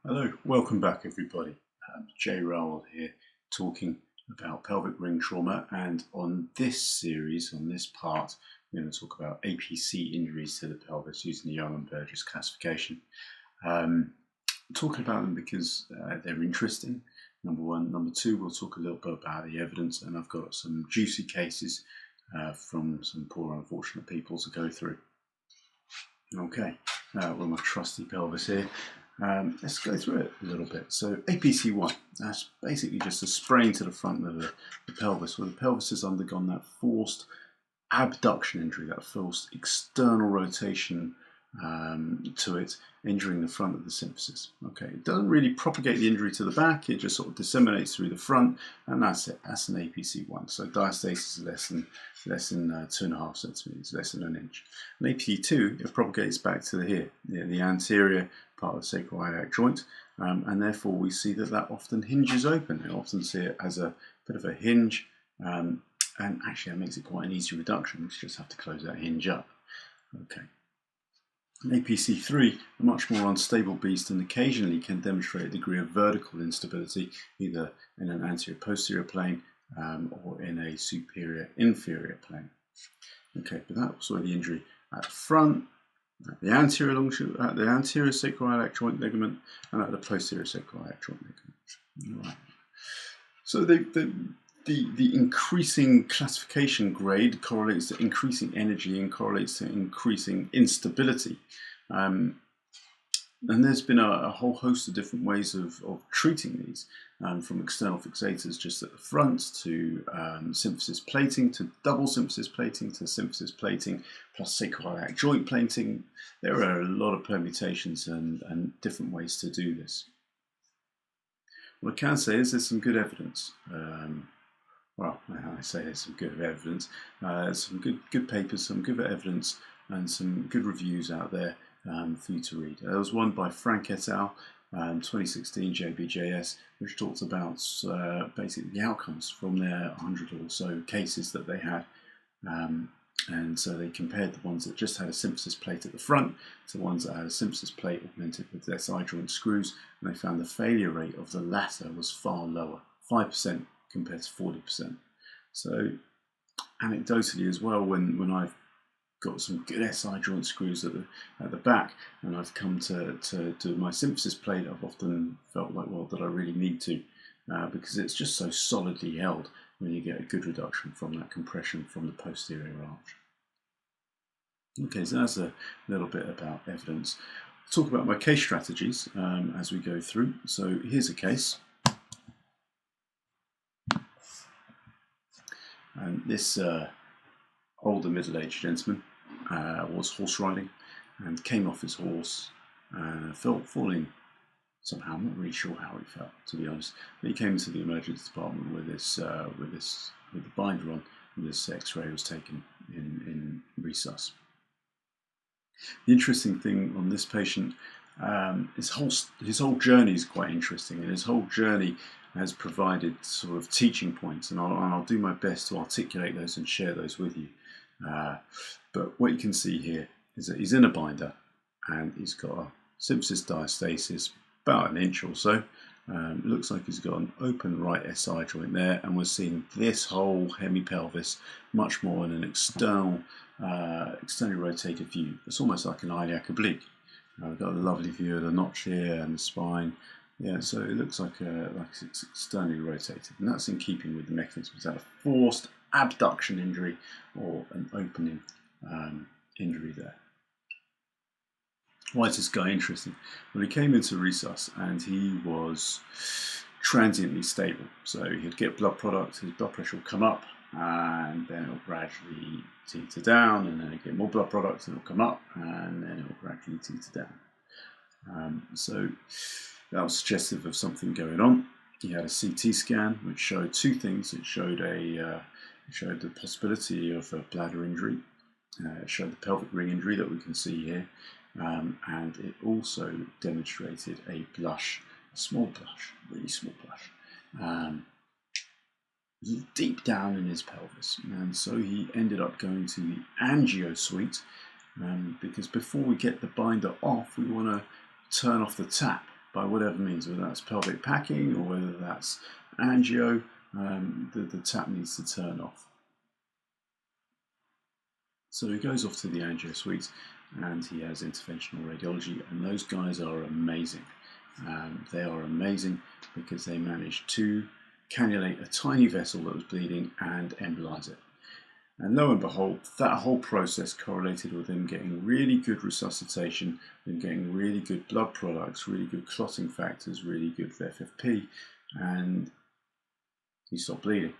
Hello, welcome back everybody. Jaikirty Rawal here talking about pelvic ring trauma, and on this series, on this part, we're going to talk about APC injuries to the pelvis using the Young and Burgess classification. Talking about them because they're interesting, number one. Number two, we'll talk a little bit about the evidence, and I've got some juicy cases from some poor unfortunate people to go through. Okay, with my trusty pelvis here. Let's go through it a little bit. So APC1, that's basically just a sprain to the front of the pelvis, where the pelvis has undergone that forced abduction injury, that forced external rotation to it, injuring the front of the symphysis. Okay, it doesn't really propagate the injury to the back, it just sort of disseminates through the front, and that's it. That's an APC1. So diastasis is less than 2.5 centimeters, less than an inch. An APC2, it propagates back to here, the anterior part of the sacroiliac joint, and therefore we see that often hinges open. We often see it as a bit of a hinge, and actually that makes it quite an easy reduction. We just have to close that hinge up. Okay. An APC3, a much more unstable beast, and occasionally can demonstrate a degree of vertical instability, either in an anterior-posterior plane or in a superior-inferior plane. Okay, but that was the injury at the front, at the anterior sacroiliac joint ligament, and at the posterior sacroiliac joint ligament. Right. So the increasing classification grade correlates to increasing energy and correlates to increasing instability. And there's been a whole host of different ways of treating these, from external fixators just at the front to symphysis plating, to double symphysis plating, to symphysis plating plus sacroiliac joint plating. There are a lot of permutations and different ways to do this. What I can say is there's some good evidence. Well, I say there's some good evidence, some good papers, some good evidence, and some good reviews out there for you to read. There was one by Frank et al., 2016 JBJS, which talks about basically the outcomes from their 100 or so cases that they had. And so they compared the ones that just had a symphysis plate at the front to ones that had a symphysis plate augmented with SI joint screws, and they found the failure rate of the latter was far lower, 5% compared to 40%. So anecdotally as well, when I've got some good SI joint screws at the back, and I've come to do my symphysis plate, I've often felt like, well, that I really need to, because it's just so solidly held when you get a good reduction from that compression from the posterior arch. Okay, so that's a little bit about evidence. I'll talk about my case strategies as we go through. So here's a case. And this older middle-aged gentleman was horse riding and came off his horse, falling somehow. I'm not really sure how he felt, to be honest. But he came into the emergency department with the binder on, and this X-ray was taken in resus. The interesting thing on this patient, his whole journey is quite interesting, and his whole journey has provided sort of teaching points, and I'll do my best to articulate those and share those with you. But what you can see here is that he's in a binder, and he's got a symphysis diastasis about an inch or so. Looks like he's got an open right SI joint there, and we're seeing this whole hemipelvis much more in an externally rotated view. It's almost like an iliac oblique. We've got a lovely view of the notch here and the spine. Yeah, so it looks like it's externally rotated, and that's in keeping with the mechanism. Is that a forced abduction injury or an opening injury there? Why is this guy interesting? Well, he came into resus and he was transiently stable. So he'd get blood product, his blood pressure will come up, and then it'll gradually teeter down, and then he'll get more blood products and it'll come up, and then it'll gradually teeter down. So that was suggestive of something going on. He had a CT scan which showed two things. It showed the possibility of a bladder injury. It showed the pelvic ring injury that we can see here, and it also demonstrated a blush, a small blush, really small blush, deep down in his pelvis. And so he ended up going to the angio suite, because before we get the binder off, we want to turn off the tap by whatever means, whether that's pelvic packing or whether that's angio, the tap needs to turn off. So he goes off to the angio suite and he has interventional radiology, and those guys are amazing. They are amazing because they managed to cannulate a tiny vessel that was bleeding and embolize it. And lo and behold, that whole process correlated with him getting really good resuscitation, and getting really good blood products, really good clotting factors, really good FFP, and he stopped bleeding.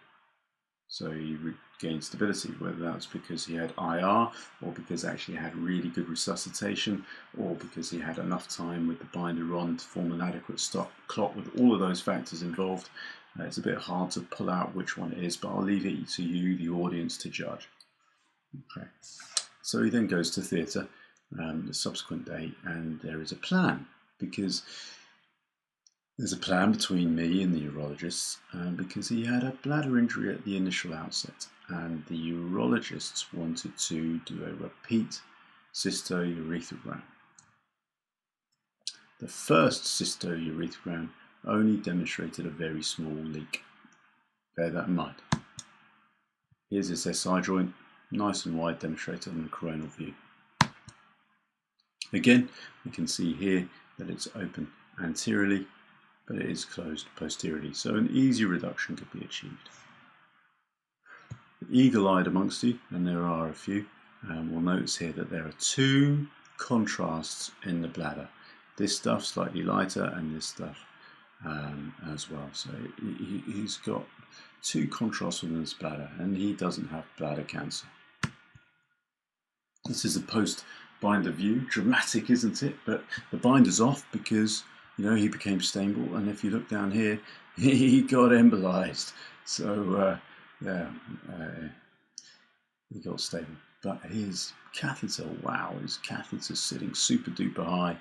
So he regained stability, whether that was because he had IR, or because actually had really good resuscitation, or because he had enough time with the binder on to form an adequate clot. With all of those factors involved, it's a bit hard to pull out which one it is, but I'll leave it to you, the audience, to judge. Okay. So he then goes to theatre the subsequent day, and there is a plan, because there's a plan between me and the urologist, because he had a bladder injury at the initial outset, and the urologists wanted to do a repeat cystourethrogram. The first cystourethrogram only demonstrated a very small leak. Bear that in mind. Here's his SI joint, nice and wide, demonstrated on the coronal view. Again, we can see here that it's open anteriorly, but it is closed posteriorly, so an easy reduction could be achieved. The eagle-eyed amongst you, and there are a few, will notice here that there are two contrasts in the bladder. This stuff slightly lighter, and this stuff as well. So he's got two contrasts within his bladder, and he doesn't have bladder cancer. This is a post-binder view. Dramatic, isn't it? But the binder's off because, you know, he became stable, and if you look down here, he got embolized. So he got stable. But his catheter, wow, his catheter's sitting super duper high.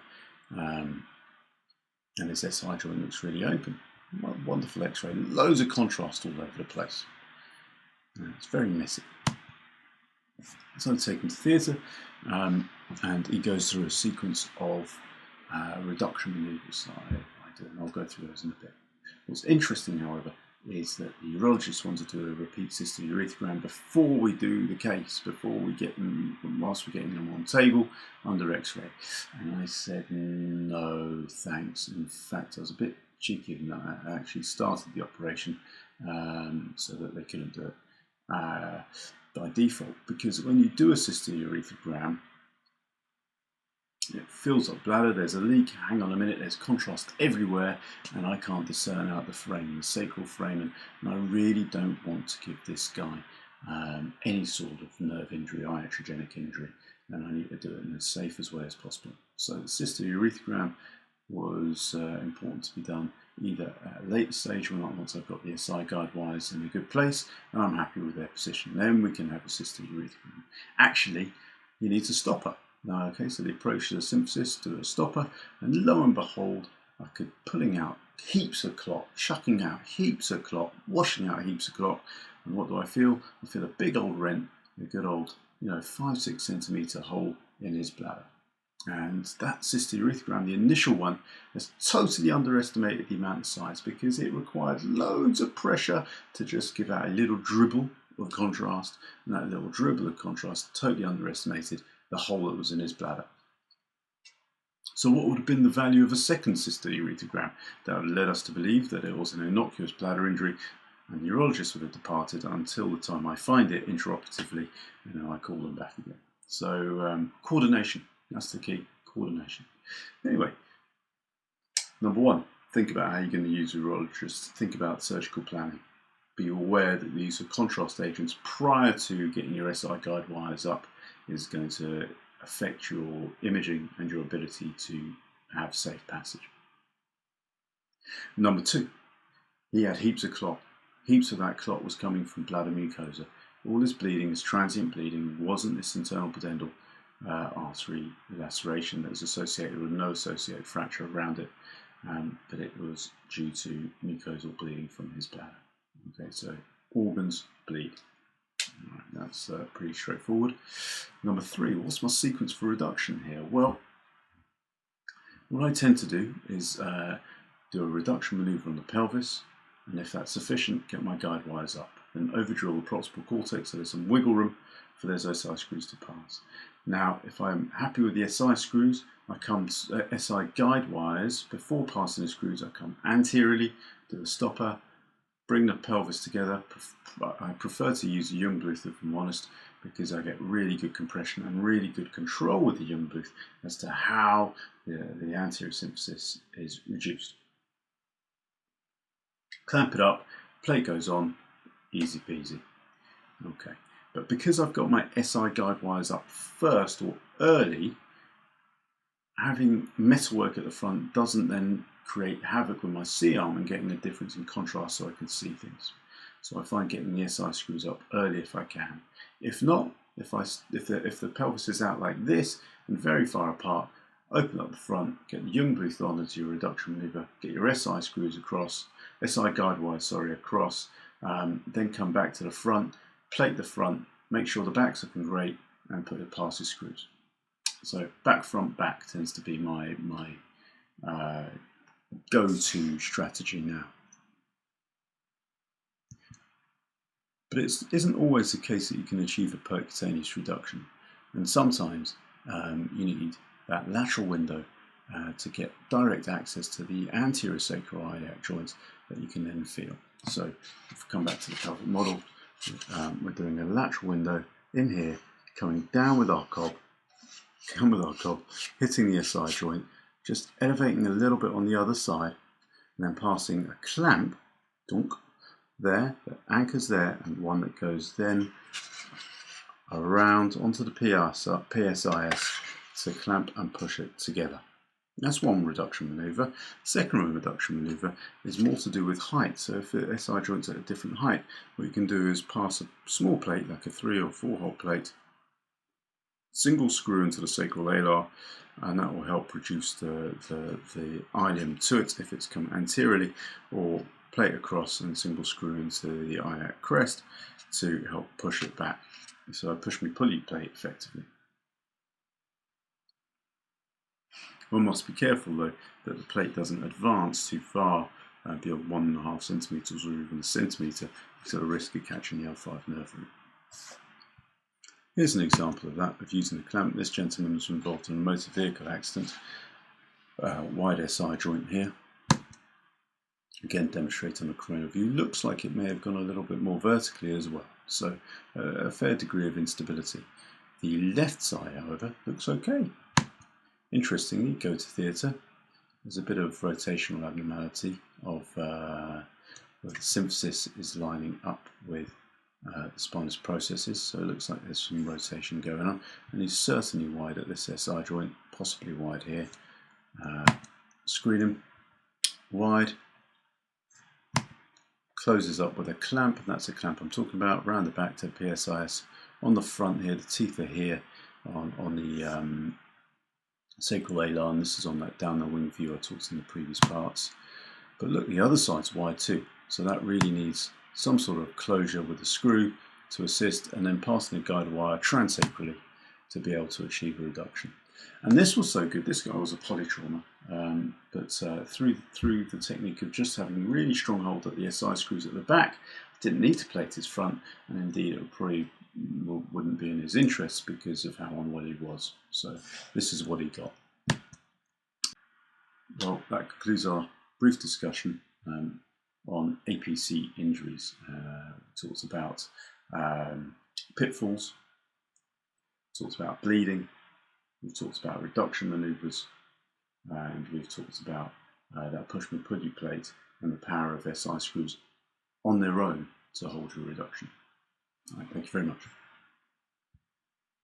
And his SI joint looks really open. Wonderful X-ray, loads of contrast all over the place. It's very messy. So I take him to theatre, and he goes through a sequence of reduction manoeuvres that I do, and I'll go through those in a bit. What's interesting, however, is that the urologist wanted to do a repeat cystourethrogram before we do the case, before we get them, whilst we're getting them on table under X-ray. And I said, no, thanks. In fact, I was a bit cheeky in that I actually started the operation so that they couldn't do it by default. Because when you do a cystourethrogram, it fills up bladder, there's a leak, hang on a minute, there's contrast everywhere, and I can't discern out the frame, the sacral frame, and I really don't want to give this guy any sort of nerve injury, iatrogenic injury, and I need to do it in as safe as way as possible. So the cystourethrogram was important to be done either at a later stage, once I've got the SI guide wires in a good place and I'm happy with their position, then we can have a cystourethrogram. Actually, you need a stopper. Okay, so the approach to the symphysis, to a stopper, and lo and behold, I could pulling out heaps of clot, chucking out heaps of clot, washing out heaps of clot, and what do I feel? I feel a big old rent, a good old, 5-6 centimetre hole in his bladder. And that cystourethrogram, the initial one, has totally underestimated the amount of size because it required loads of pressure to just give out a little dribble of contrast, and that little dribble of contrast totally underestimated the hole that was in his bladder. So what would have been the value of a second cystourethrogram? That would have led us to believe that it was an innocuous bladder injury, and the urologist would have departed until the time I find it intraoperatively, and then I call them back again. So coordination, that's the key, coordination. Anyway, number one, think about how you're going to use a urologist. Think about surgical planning. Be aware that the use of contrast agents prior to getting your SI guide wires up is going to affect your imaging and your ability to have safe passage. Number two, he had heaps of clot. Heaps of that clot was coming from bladder mucosa. All this bleeding, this transient bleeding, wasn't this internal pudendal artery laceration that was associated with no associated fracture around it, but it was due to mucosal bleeding from his bladder. Okay, so organs bleed. Right, that's pretty straightforward. Number three, what's my sequence for reduction here? Well, What I tend to do is do a reduction manoeuvre on the pelvis, and if that's sufficient, get my guide wires up. Then overdrill the proximal cortex so there's some wiggle room for those SI screws to pass. Now, if I'm happy with the SI screws, I come to SI guide wires. Before passing the screws, I come anteriorly, do a stopper, bring the pelvis together. I prefer to use a Jungbluth, if I'm honest, because I get really good compression and really good control with the Jungbluth as to how the anterior symphysis is reduced. Clamp it up, plate goes on, easy peasy. Okay, but because I've got my SI guide wires up first or early, having metalwork at the front doesn't then create havoc with my C-arm and getting a difference in contrast so I can see things. So I find getting the SI screws up early if I can. If not, if the pelvis is out like this and very far apart, open up the front, get the Jungbluth on as your reduction maneuver, get your SI screws across, SI guide wires, across, then come back to the front, plate the front, make sure the back's looking great, and put it past the screws. So back, front, back tends to be my go-to strategy now. But it isn't always the case that you can achieve a percutaneous reduction, and sometimes you need that lateral window to get direct access to the anterior sacroiliac joints that you can then feel. So if we come back to the pelvic model, we're doing a lateral window in here, coming down with our cob, hitting the SI joint, just elevating a little bit on the other side, and then passing a clamp, dunk, there, that anchors there, and one that goes then around onto the PSIS to clamp and push it together. That's one reduction manoeuvre. Second reduction manoeuvre is more to do with height. So if the SI joint's at a different height, what you can do is pass a small plate, like a 3 or 4 hole plate, single screw into the sacral alar, and that will help reduce the ilium to it if it's come anteriorly, or plate across and single screw into the iliac crest to help push it back. So I push my pulley plate effectively. One must be careful though that the plate doesn't advance too far beyond 1.5 centimetres or even a centimetre, because at the risk of catching the L5 nerve root. Here's an example of that, of using a clamp. This gentleman was involved in a motor vehicle accident, wide SI joint here. Again, demonstrating a coronal view. Looks like it may have gone a little bit more vertically as well, so a fair degree of instability. The left side, however, looks okay. Interestingly, go to theatre. There's a bit of rotational abnormality of where the symphysis is lining up with the spinous processes, so it looks like there's some rotation going on, and he's certainly wide at this SI joint, possibly wide here. Screen him wide, closes up with a clamp, and that's a clamp I'm talking about, round the back to PSIS. On the front here, the teeth are here on the sacral alar, and this is on that down the wing view I talked in the previous parts. But look, the other side's wide too, so that really needs some sort of closure with a screw to assist, and then passing a guide wire transsacrally to be able to achieve a reduction. And this was so good, this guy was a polytrauma, but through the technique of just having really strong hold at the SI screws at the back, didn't need to plate his front, and indeed it probably wouldn't be in his interest because of how unwell he was. So this is what he got. Well, that concludes our brief discussion on APC injuries. We talked about pitfalls, talked about bleeding, we've talked about reduction manoeuvres, and we've talked about that push-me-pulley plate and the power of SI screws on their own to hold your reduction. All right, thank you very much.